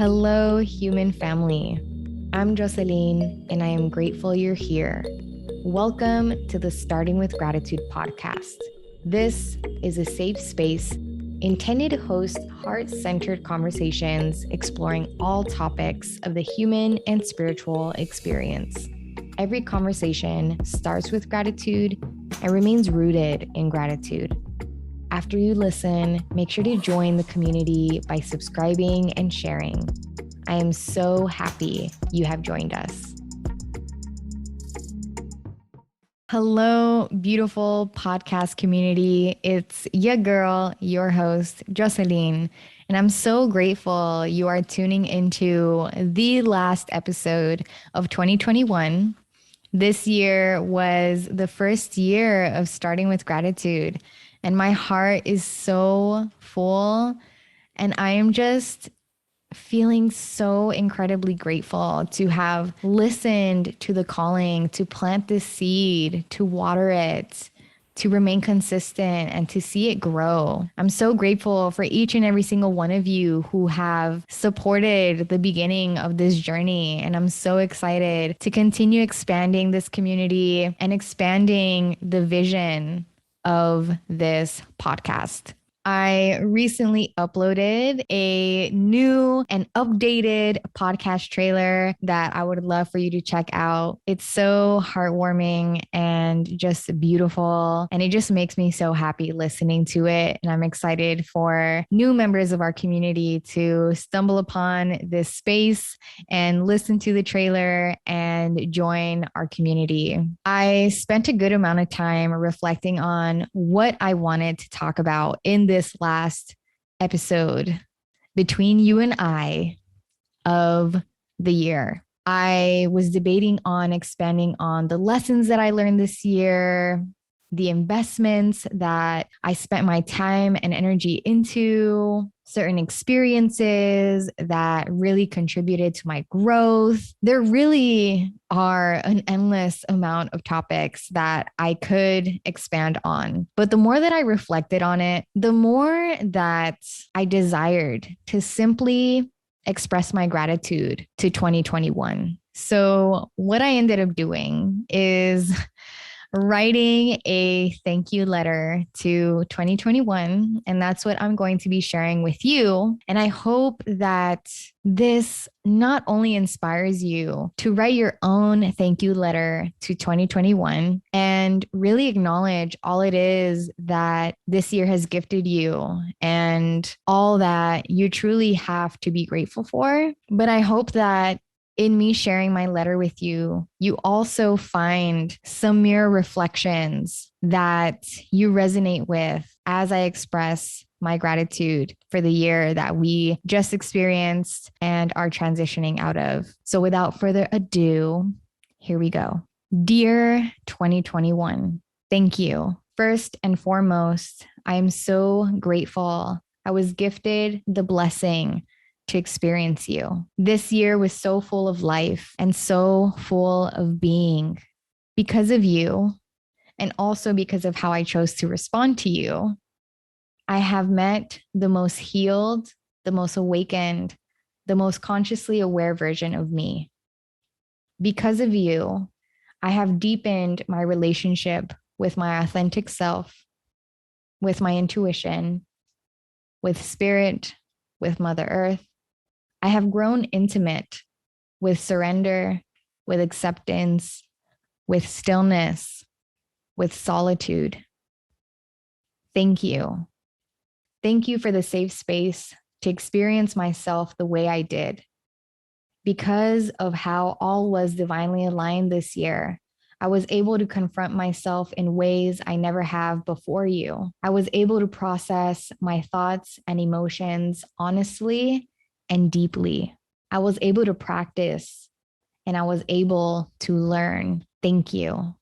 Hello, human family. I'm Jocelyn, and I am grateful you're here. Welcome to the Starting with Gratitude podcast. This is a safe space intended to host heart-centered conversations exploring all topics of the human and spiritual experience. Every conversation starts with gratitude and remains rooted in gratitude. After you listen, make sure to join the community by subscribing and sharing. I am so happy you have joined us. Hello, beautiful podcast community. It's your girl, your host, Jocelyn, and I'm so grateful you are tuning into the last episode of 2021. This year was the first year of Starting with Gratitude, and my heart is so full, and I am just feeling so incredibly grateful to have listened to the calling, to plant this seed, to water it, to remain consistent and to see it grow. I'm so grateful for each and every single one of you who have supported the beginning of this journey. And I'm so excited to continue expanding this community and expanding the vision of this podcast. I recently uploaded a new and updated podcast trailer that I would love for you to check out. It's so heartwarming and just beautiful, and it just makes me so happy listening to it. And I'm excited for new members of our community to stumble upon this space and listen to the trailer and join our community. I spent a good amount of time reflecting on what I wanted to talk about in this last episode between you and I of the year. I was debating on expanding on the lessons that I learned this year, the investments that I spent my time and energy into, certain experiences that really contributed to my growth. There really are an endless amount of topics that I could expand on. But the more that I reflected on it, the more that I desired to simply express my gratitude to 2021. So what I ended up doing is writing a thank you letter to 2021. And that's what I'm going to be sharing with you. And I hope that this not only inspires you to write your own thank you letter to 2021 and really acknowledge all it is that this year has gifted you and all that you truly have to be grateful for. But I hope that in me sharing my letter with you, you also find some mirror reflections that you resonate with as I express my gratitude for the year that we just experienced and are transitioning out of. So without further ado, here we go. Dear 2021, thank you. First and foremost, I am so grateful I was gifted the blessing to experience you. This year was so full of life and so full of being because of you, and also because of how I chose to respond to you. I have met the most healed, the most awakened, the most consciously aware version of me. Because of you, I have deepened my relationship with my authentic self, with my intuition, with spirit, with Mother Earth. I have grown intimate with surrender, with acceptance, with stillness, with solitude. Thank you. Thank you for the safe space to experience myself the way I did. Because of how all was divinely aligned this year, I was able to confront myself in ways I never have before you. I was able to process my thoughts and emotions honestly and deeply. I was able to practice and I was able to learn. Thank you.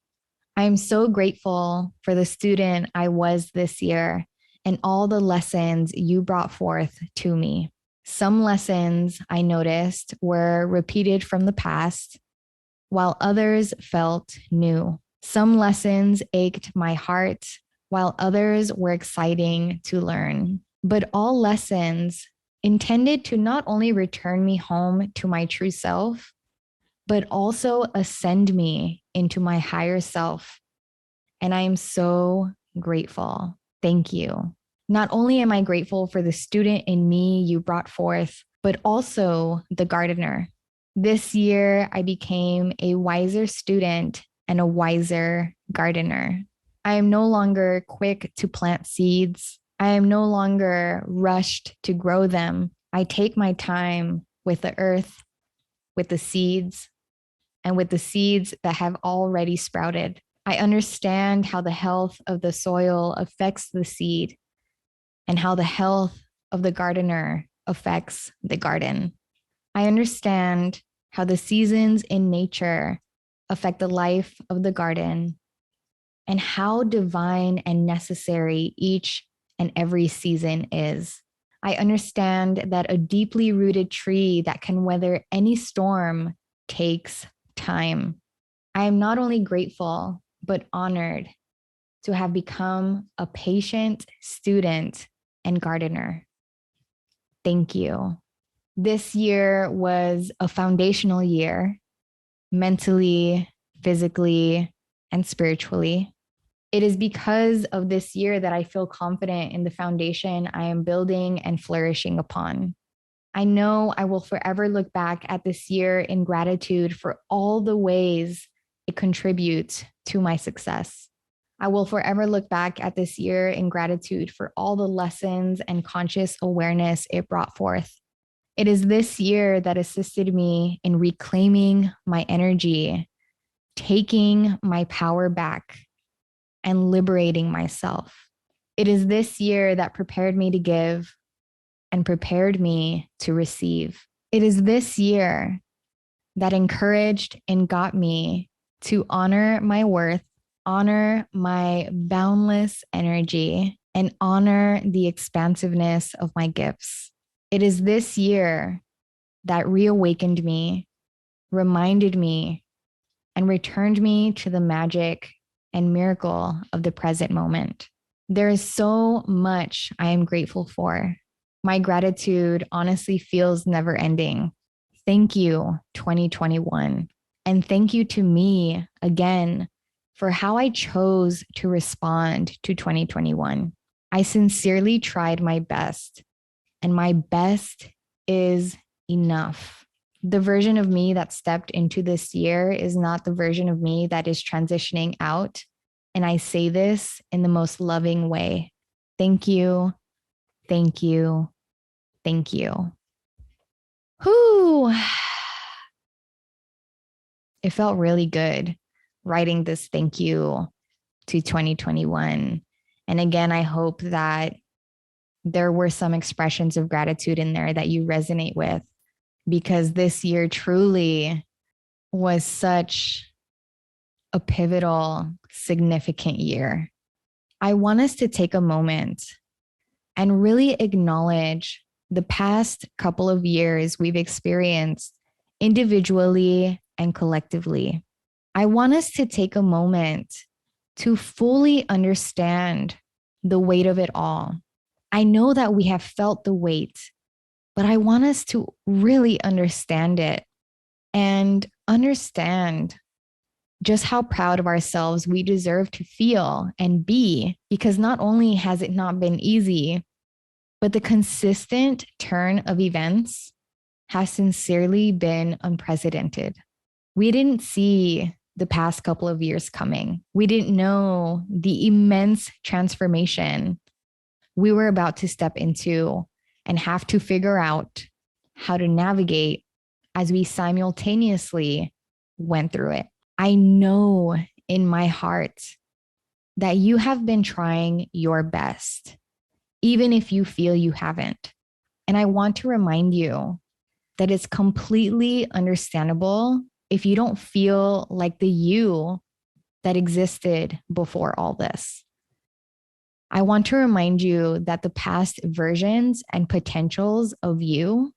I am so grateful for the student I was this year and all the lessons you brought forth to me. Some lessons I noticed were repeated from the past, while others felt new. Some lessons ached my heart, while others were exciting to learn. But all lessons intended to not only return me home to my true self, but also ascend me into my higher self. And I am so grateful. Thank you. Not only am I grateful for the student in me you brought forth, but also the gardener. This year, I became a wiser student and a wiser gardener. I am no longer quick to plant seeds. I am no longer rushed to grow them. I take my time with the earth, with the seeds, and with the seeds that have already sprouted. I understand how the health of the soil affects the seed and how the health of the gardener affects the garden. I understand how the seasons in nature affect the life of the garden and how divine and necessary each and every season is. I understand that a deeply rooted tree that can weather any storm takes time. I am not only grateful, but honored to have become a patient student and gardener. Thank you. This year was a foundational year, mentally, physically, and spiritually. It is because of this year that I feel confident in the foundation I am building and flourishing upon. I know I will forever look back at this year in gratitude for all the ways it contributes to my success. I will forever look back at this year in gratitude for all the lessons and conscious awareness it brought forth. It is this year that assisted me in reclaiming my energy, taking my power back, and liberating myself. It is this year that prepared me to give and prepared me to receive. It is this year that encouraged and got me to honor my worth, honor my boundless energy, and honor the expansiveness of my gifts. It is this year that reawakened me, reminded me, and returned me to the magic and miracle of the present moment. There is so much I am grateful for. My gratitude honestly feels never ending. Thank you, 2021. And thank you to me again for how I chose to respond to 2021. I sincerely tried my best, and my best is enough. The version of me that stepped into this year is not the version of me that is transitioning out. And I say this in the most loving way. Thank you. Thank you. Thank you. Whew. It felt really good writing this thank you to 2021. And again, I hope that there were some expressions of gratitude in there that you resonate with, because this year truly was such a pivotal, significant year. I want us to take a moment and really acknowledge the past couple of years we've experienced individually and collectively. I want us to take a moment to fully understand the weight of it all. I know that we have felt the weight, but I want us to really understand it and understand just how proud of ourselves we deserve to feel and be, because not only has it not been easy, but the consistent turn of events has sincerely been unprecedented. We didn't see the past couple of years coming. We didn't know the immense transformation we were about to step into and have to figure out how to navigate as we simultaneously went through it. I know in my heart that you have been trying your best, even if you feel you haven't. And I want to remind you that it's completely understandable if you don't feel like the you that existed before all this. I want to remind you that the past versions and potentials of you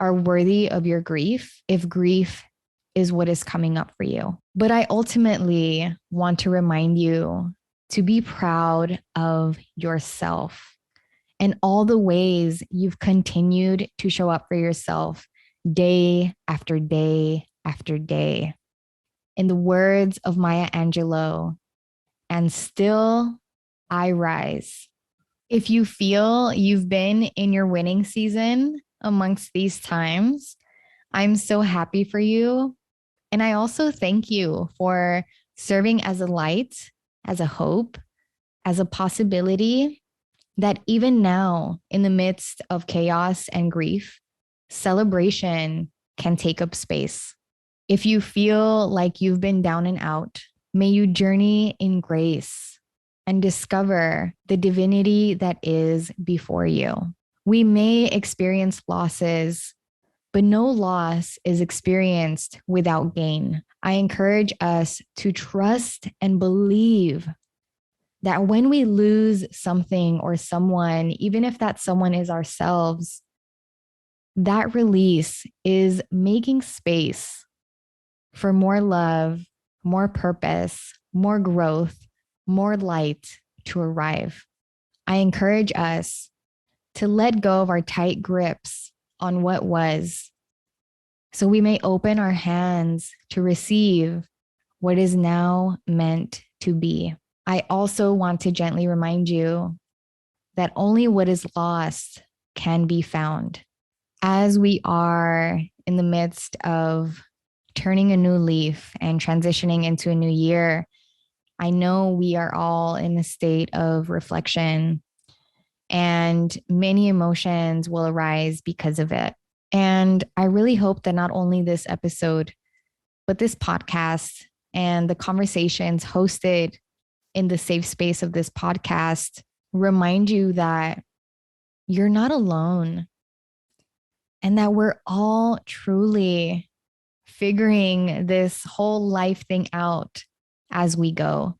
are worthy of your grief if grief is what is coming up for you. But I ultimately want to remind you to be proud of yourself and all the ways you've continued to show up for yourself day after day after day. In the words of Maya Angelou, and still I rise. If you feel you've been in your winning season amongst these times, I'm so happy for you. And I also thank you for serving as a light, as a hope, as a possibility that even now, in the midst of chaos and grief, celebration can take up space. If you feel like you've been down and out, may you journey in grace and discover the divinity that is before you. We may experience losses, but no loss is experienced without gain. I encourage us to trust and believe that when we lose something or someone, even if that someone is ourselves, that release is making space for more love, more purpose, more growth, more light to arrive. I encourage us to let go of our tight grips on what was, so we may open our hands to receive what is now meant to be. I also want to gently remind you that only what is lost can be found. As we are in the midst of turning a new leaf and transitioning into a new year, I know we are all in a state of reflection, and many emotions will arise because of it. And I really hope that not only this episode, but this podcast and the conversations hosted in the safe space of this podcast remind you that you're not alone and that we're all truly figuring this whole life thing out as we go.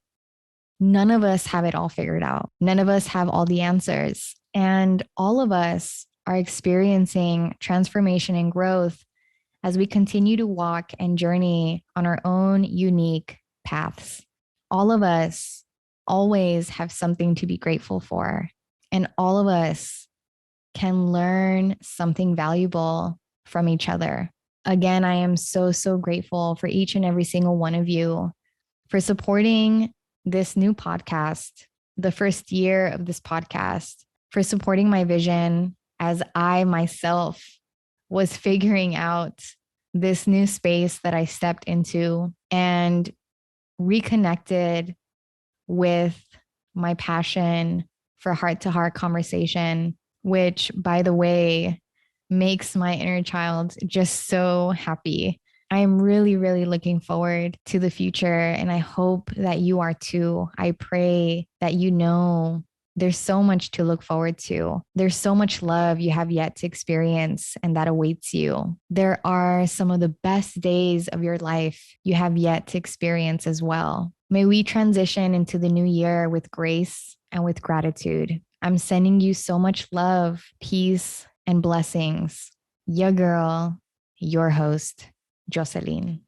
None of us have it all figured out. None of us have all the answers. And all of us are experiencing transformation and growth as we continue to walk and journey on our own unique paths. All of us always have something to be grateful for. And all of us can learn something valuable from each other. Again, I am so, so grateful for each and every single one of you for supporting this new podcast, the first year of this podcast, for supporting my vision as I myself was figuring out this new space that I stepped into and reconnected with my passion for heart to heart conversation, which, by the way, makes my inner child just so happy. I am really, really looking forward to the future, and I hope that you are too. I pray that you know there's so much to look forward to. There's so much love you have yet to experience, and that awaits you. There are some of the best days of your life you have yet to experience as well. May we transition into the new year with grace and with gratitude. I'm sending you so much love, peace, and blessings. Your girl, your host, Jocelyn.